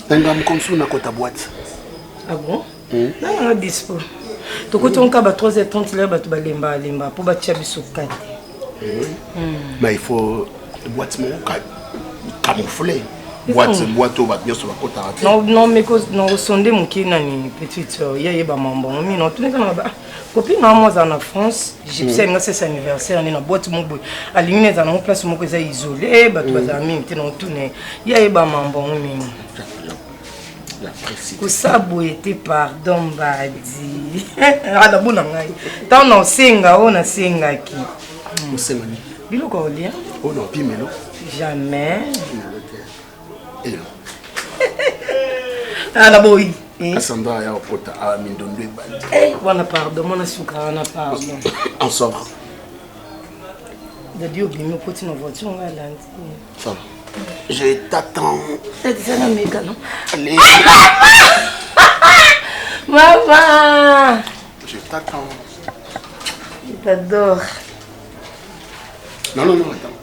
T'as un comme ça dans ta boîte. Ah bon? Non, dispo. Tu as 3h30 là, tu vas lemba pour battre biso kate. Mais il faut boîte camoufler. Boîte au battre sur la côte à non, mais non, sondé mon qui nani petite il y a ba mambo mais non tout les gens là copine moi en France Gypsy nga c'est anniversaire na boîte mon boy aligné dans mon place mon ko isolé ba tu vas amis non tout ne il y a ba mambo mais Kusabo était pardon badi. Ada buna ngai. Tant non senga on a senga ki. Senga ni. Bilo ko lia? Oh non, pimelo. Jamais. Et Ada boy. Asanda ya opota a mindonde badi. Wana pardon, mona suka na pardon. On sort. Dadi obimi poti na voiture nga landi. Ça. Je t'attends. C'est ça, méga, non? Allez. Maman. Je t'attends. Je t'adore. Non, attends.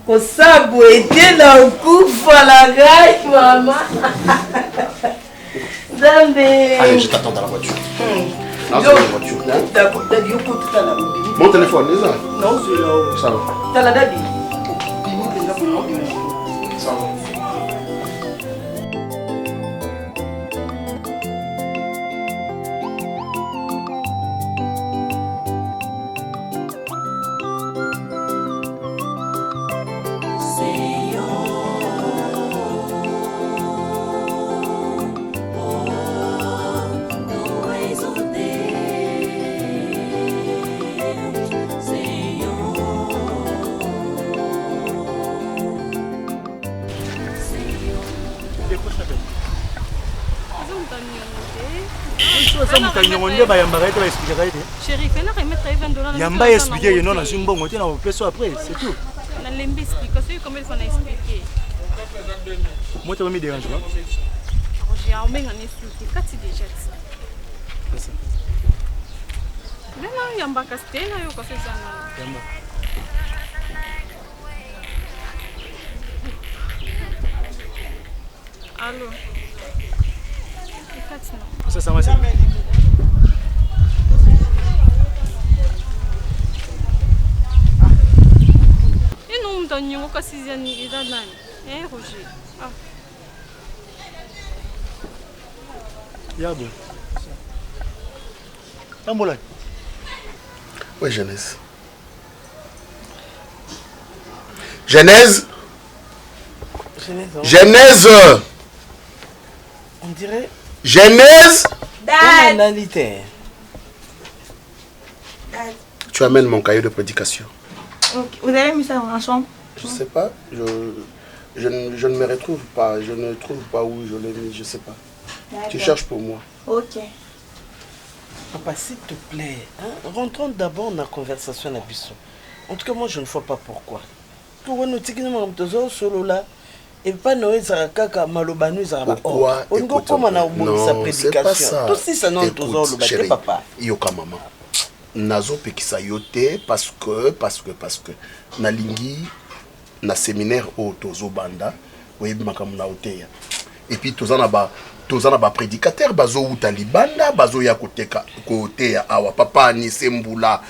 Au sabou était dans le coup, la gaille, maman. Allez, je t'attends dans la voiture. Dans la voiture. Mon téléphone, c'est ça? Non, c'est là. Ça va. T'as la date? Ça va. Chérie, fais-la remettre $20. Yamba expliquer, non, je suis bon, on est dans le peso après, c'est tout. On a l'explication, comment il faut expliquer. Moi, tu vas me déranger, non? J'ai armé un expliqué, quand tu déjà ça. C'est ça. Mais non, Yamba Castella, il y a quoi faire ça? Yamba. Allô? Ça va, c'est et non, on donne au cas si il y a un Roger. Yabo. Tambola. Oui, Genèse. Genèse. Genèse. On dirait. Genèse. Dad. Tu amènes mon cahier de prédication. Okay. Vous avez mis ça en chambre? Je sais pas. Je ne me retrouve pas. Je ne trouve pas où je l'ai mis. Je sais pas. Tu cherches pour moi. Ok. Papa, s'il te plaît, hein, rentrons d'abord dans la conversation. En tout cas, moi, je ne vois pas pourquoi. Pourquoi nous sommes solo là? Et pas Noé Zarakaka, Malobanu Zaraba. Pourquoi? Non, c'est pas ça. Écoute, chérie, yoka maman. Nazo pekisa yote parce que nalingi na séminaire au tozo banda oyebi makambo na oteya. Et puis tozana ba prédicateur bazo uta libanda bazo ya koteka koteya awa papa ni Sembula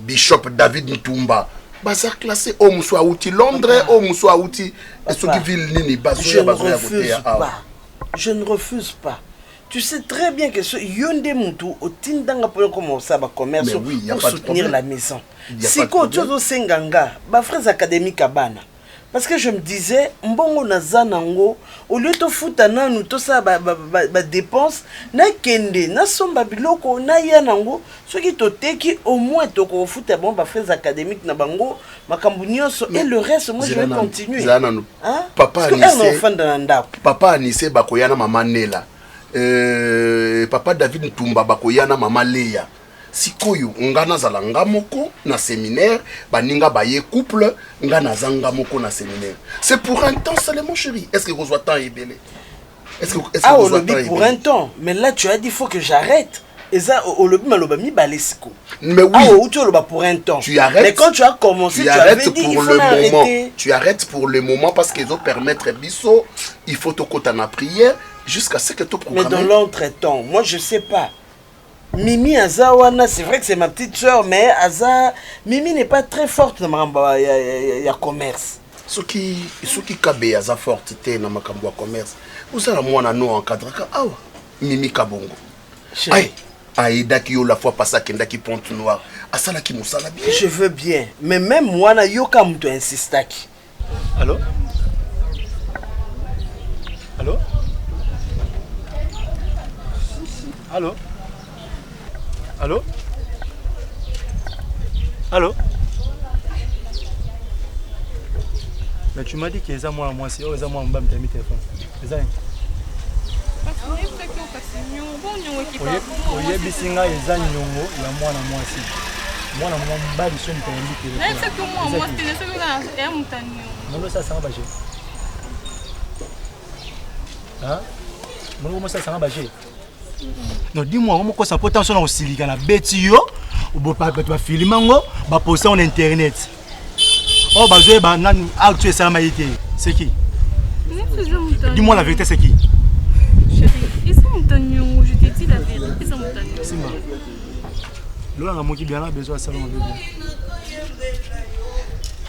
Bishop David Ntumba baza classé au muswa outi Londres au muswa outi soki ville nini bazo ya koteya awa. Je ne refuse pas. Tu sais très bien que ce Yonde Moutou au Tindanga pour commencer à commerce pour soutenir la maison. Si quoi tu as Senganga, ma frère académique à Bana. Parce que je me disais, mbongo na zanango, au lieu de foutre na nous tout ça ba dépense, na kende, na somba biloko, na yanango, ce qui te teki au moins to ko foutre bon ba frères académiques na bango, makambunyo et le reste moi je vais continuer. Hein? Papa Anissé bakoyana mama Nela. Papa David Ntumba bakoyana mama Leya. Sikoyo ngana zala ngamoko na séminaire baninga baye couple ngana zanga moko na séminaire. C'est pour un temps seulement chérie. Est-ce que vous avez temps ébélé? Est-ce que vous avez pour un temps, mais là tu as dit faut que j'arrête. Et ça au lobby malobami balesiko. Mais oui. Ou tu le pour un temps. Tu arrêtes. Mais quand tu as commencé tu arrêtes avais dit pour il faut le arrêter. moment. Tu arrêtes pour le moment parce qu'ils ont permettre biso, il faut te côté na prière jusqu'à ce que tu programmes. Mais dans l'entretemps, moi je sais pas. Mimi Azawana, c'est vrai que c'est ma petite soeur, mais Mimi n'est pas très forte dans le commerce. Ce qui kabe Aza forte dans le commerce. Vous avez moi no encadre Mimi Kabongo. Aïe, Aïda qui la fois passée kenda qui ponte noir. Asala qui musala bien. Je veux bien, mais même moi na yoka muto insistaki. Allô? Allô? Allô? Allô? Allô? Mais tu m'as dit que c'est moi, c'est moi, c'est moi, je vais me téléphone. C'est ça? Non, dis-moi, comment ça peut attention au silicone à Betio, ou pas filmango, bah poster en internet. Oh, bah je vais actuer ça maïté. C'est qui? Dis-moi la vérité, c'est qui? Chérie, ils sont je t'ai dit, dis la vérité, ça me Simba. L'eau a manqué bien là, besoin de ça, on veut bien.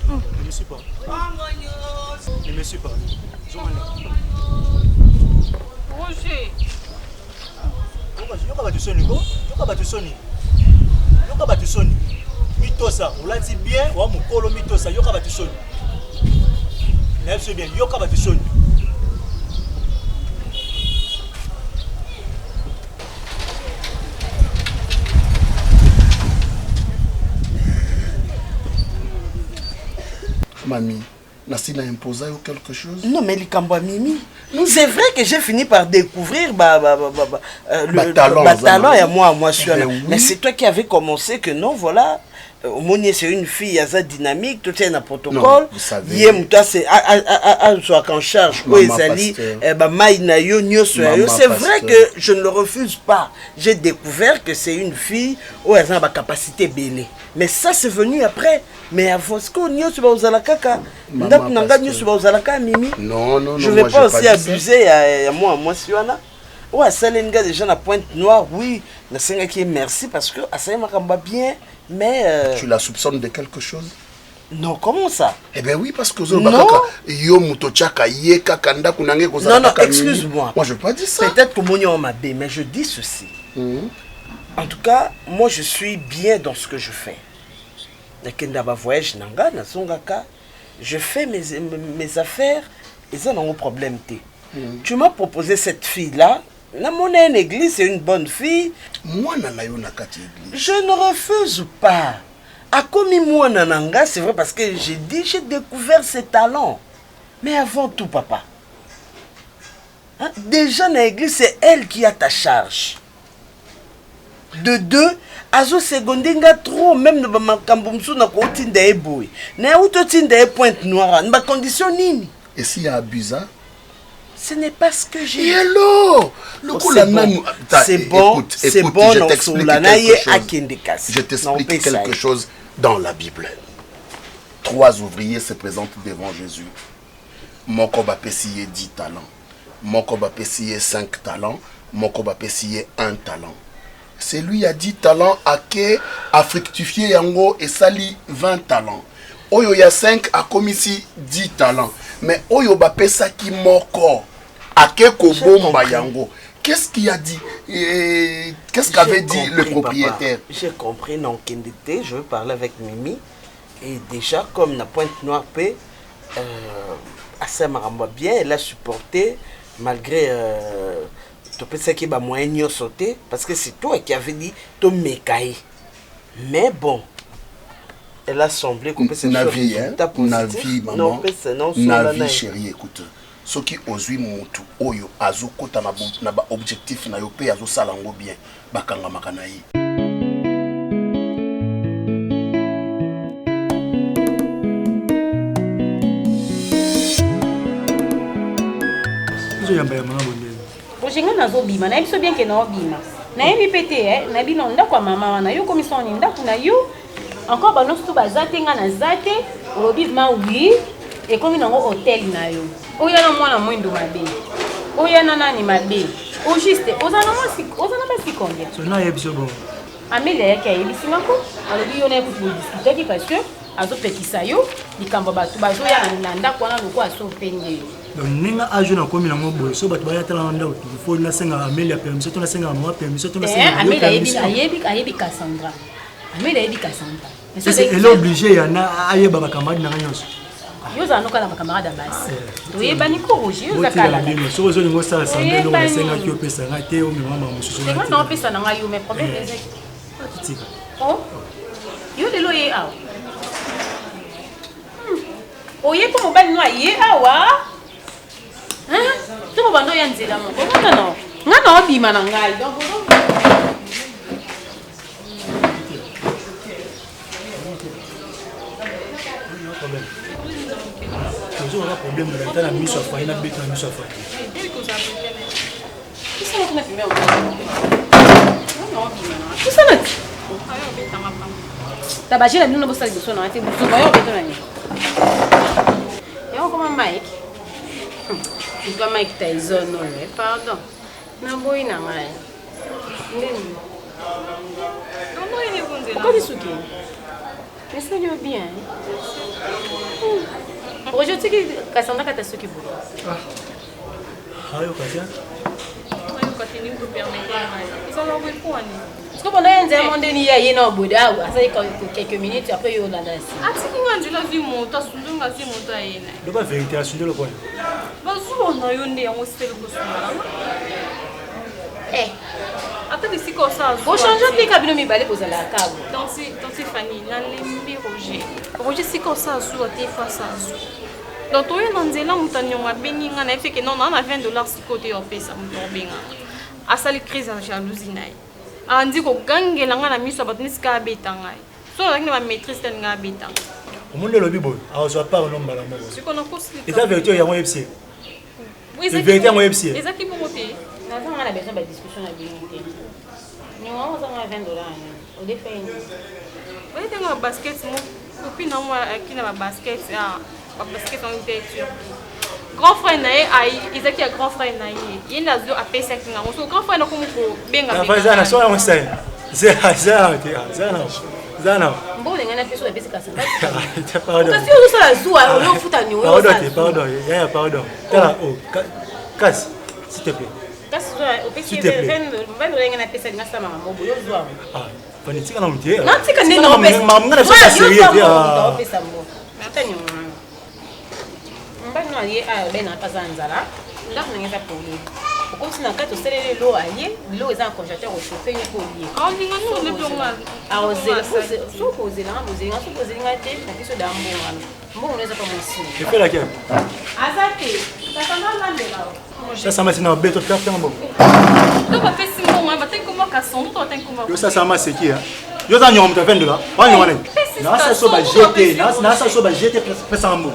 Ne me suis pas. Ne me suis pas. Roger. Yoka batusoni go. Yoka batusoni. Yoka batusoni. Mitosa, olati bien, wa mukolo mitosa, yoka batusoni. Lève bien, yoka batusoni. Mamie, Nassina imposé ou quelque chose? Non, mais Likamba Mimi. C'est vrai que j'ai fini par découvrir le talent et moi, mais c'est toi qui avais commencé que non, voilà. Monier, c'est une fille assez dynamique, tout est un protocole. Vous savez. C'est en charge. C'est vrai que je ne le refuse pas. J'ai découvert que c'est une fille où elle a une capacité belle. Mais ça, c'est venu après. Mais avant ce qu'on y a, non, je ne vais pas aussi abuser à moi, ouais, ça, les gars, déjà, la pointe noire, oui, merci parce que ça m'a bien, mais. Tu la soupçonnes de quelque chose? Non, comment ça? Eh bien, oui, parce que. Non, excuse-moi. Moi, je ne veux pas dire ça. Peut-être que mon m'a bien, mais je dis ceci. En tout cas, moi, je suis bien dans ce que je fais. Je fais mes affaires et ça n'a pas de problème. Tu m'as proposé cette fille-là. La monnaie, une église, c'est une bonne fille. Moi, je ne refuse pas. A comme moi, nananga, c'est vrai parce que j'ai découvert ses talents. Mais avant tout, papa, hein, déjà, l'église, c'est elle qui a ta charge. De deux, azo segondinga trop, même de ma kambumsu na ko tinda eboy. Na uto tinda pointe noire, na condition nini. Et s'il y a abusé? Ce n'est pas ce que j'ai. Hello! C'est bon, c'est bon, je t'explique quelque chose dans la Bible. 3 ouvriers se présentent devant Jésus. Moko ba pesiye 10 talents. Moko ba pesiye 5 talents. Moko ba pesiye 1 talent. C'est lui a 10 talents à fructifier yango et sali 20 talents. Oyo ya 5 a commis 10 talents. Mais oyo ba pesa ki moko ake ko bomba yango. Qu'est-ce qu'il a dit? Qu'est-ce qu'avait dit le propriétaire? J'ai compris, non, Kendité, je veux parler avec Mimi. Et déjà, comme la pointe noire paix, assez maramba bien, elle a supporté, malgré tu peux dire qu'il va moyen sauter, parce que c'est toi qui avais dit, tu m'écailles. Mais bon, elle a semblé que c'est une vie, maman. Non, vie, chérie, écoute. Ce qui osui mutu oyo azo kota na ba objectif na yo pe azo salango bien bakanga makanayi. Zo yamba ya mama bonne. Boshinga nazo bima na biso bien ke na bima. Na yebi pété na bino ndako mama wana yo commission ni ndako na yo. Encore ba nosto bazate nga na zate, robivement oui et comme nango hôtel na yo. Oya na mwana mwindo mabe. Oya na nani mabe. O juste, ozana basi combien? So na yebiso bon. Amelia yake ayebisi ngako, alobi yo na ku discuter parce que azo pekisa yo, likambo batu bazo ya na ndako wana loko aso penge. Donc ninga ajo na komi na ngoboy, so batu baya tala ndako, il faut na senga Amelia permission, to na senga moi permission, to na senga. Amelia ayebi Cassandra. Amelia ayebi Cassandra. Elle est obligée ya na ayeba ba camarade na nyonso. Yoza noka na camarade basi. Toyebani ko Roger, yoza kala. So ozo ngo sala sambelo na senga ki opesa nga te o mama mususu. C'est quoi na opesa na ngayo mais problème est tika. Oh. Yo de loyer awa. Oye ko mobali no aye awa. Hein? To bando ya nzela mo. Ko no. Nga na obima na ngai. Donc on a un problème de la mise à faire, la mise à faire. Pourquoi tu souris? Mais ça lui va bien. Aujourd'hui, tu sais que Cassandra a souris pour toi. Ah, oui, Katia. Parce que pendant un moment donné, il y a un Bouddha, ça fait quelques minutes, après il y a un Nasi. Ah, tu sais qu'il y a un vu mon tas, tu n'as pas vu mon tas. Le pas vérité à suivre le point. Bah, souvent, on a eu un dé, on se fait le costume. Eh, attends, ici, comme ça. Bon, changer de cabine, mais balai pour la cave. Dans ces familles, dans les Roger. Roger, c'est comme ça, sous la tête face à sous. Donc, tu es dans des langues, tu as béni, on a fait que non, on a $20 si côté au pays, ça me tombe bien. À ça, les crises en jalousie. On dit que gang est là, on a mis sur votre nisca bétanga. Soit on a maîtrise de la bétanga. Au monde de l'objet, on soit pas au nom de la mort. C'est qu'on a construit. Et la vérité, il y a un FC. Oui, c'est vérité, un FC. Et ça qui peut monter. On a besoin de discussion à bien. Nous avons $20 au défait. Oui, il y a un basket, mon copine qui a un basket, basket en littérature. Grand frère naïe, il y a un grand frère naïe. Il y a un AP5. Mon grand frère n'a pas bien à faire. Zana, sois on sait. Zana. Bon, il y a un peu de basic à ça. Pardon. Parce que ça la joue, on le fout à nous. Pardon. Oh, casse, s'il te plaît. Casse, au PC, il y a un peu de ça, maman. Ah, politique, non, tu es. Non, tu connais, non, mais non, allié à Ben Pazanzala, là on est pour lui. Comme si dans le cas de l'eau allié, l'eau est en congélateur au chauffeur pour lui. Ah, on est le plus loin. Ah, vous allez poser là, vous allez poser là, vous allez dans bon, on les a pas ici. Je fais laquelle? Azate, ça s'en va là. Ça m'a sinon bête au café en bon. Donc, on fait 6 mois, on va comment casson, on va comment. Ça m'a c'est qui hein? Yo ça nyom ta vendre là. Wa nyom là. Na ça so ba jeter, na ça so ba jeter pesa en bon.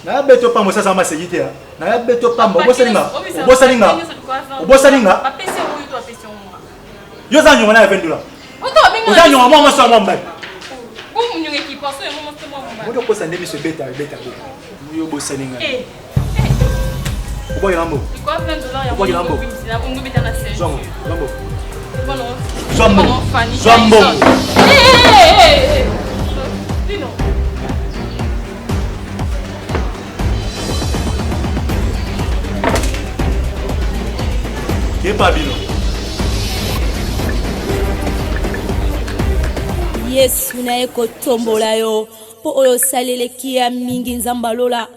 Na beto pa mo ça m'a c'est qui hein? Na beto pa mo bosalinga. Apesi oyo to apesi moi. Yo ça nyom na vendre là. O ça nyom mo so mo mba. Ko mu nyonge ki paso e mo mo mba. Mo do ko sande mi se beta. Yo bosalinga. Boy Rambo. Quoi $20 ya Boy Rambo. On go beta na serge. Rambo. Jambo. Hey. Dino. Qu'est pas bilo. Yesu naye kotombola yo po oyo saleleki ya mingi nzambalola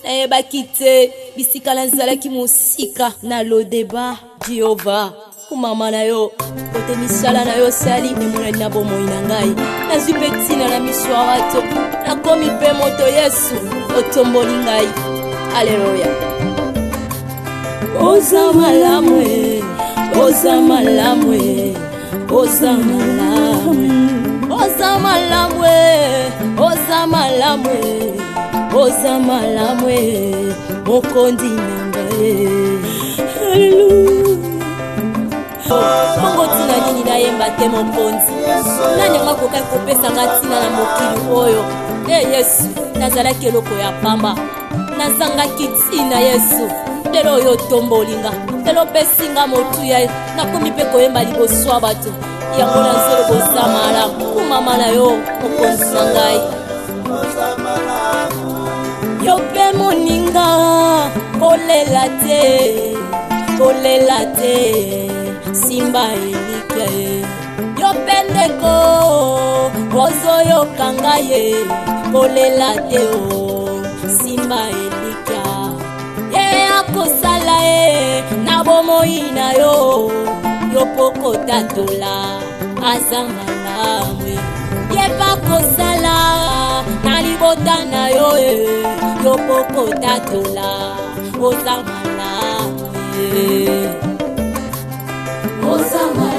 nayebaki te bisika nazalaki mosika na lodeba Jehova kumama na yo kote misala na yo sali emonani na bomoi na ngai nazwi mpe ntina na miso ya bato nakomi mpe moto Yesu otomboli ngai aleluya. Oza malamu oza malamu oza malamu oza malamu oza malamu oza malamu mokondi na ngai haleluya. Bongo tina nini nayemba te mokonzi nani anga kokai kopesanga ntina na mokili oyo Yesu nazalaki eloko ya pamba nazangaki ntina Yesu lelo oyo otombolinga lelo opesinga motuya nakomi mpe koyemba liboso ya bato yango nazelo kosa malamu kumama na yo mokonzi na ngai yo mpe moninga kolela te simba elika ye yo mpe ndeko ozoyoka ngai ye kolela te o simba elika ye akosala ye na bomoi na yo pokotatola aza malamu ye bakosala na libota na yo pokotatola oza malamu oza malamu.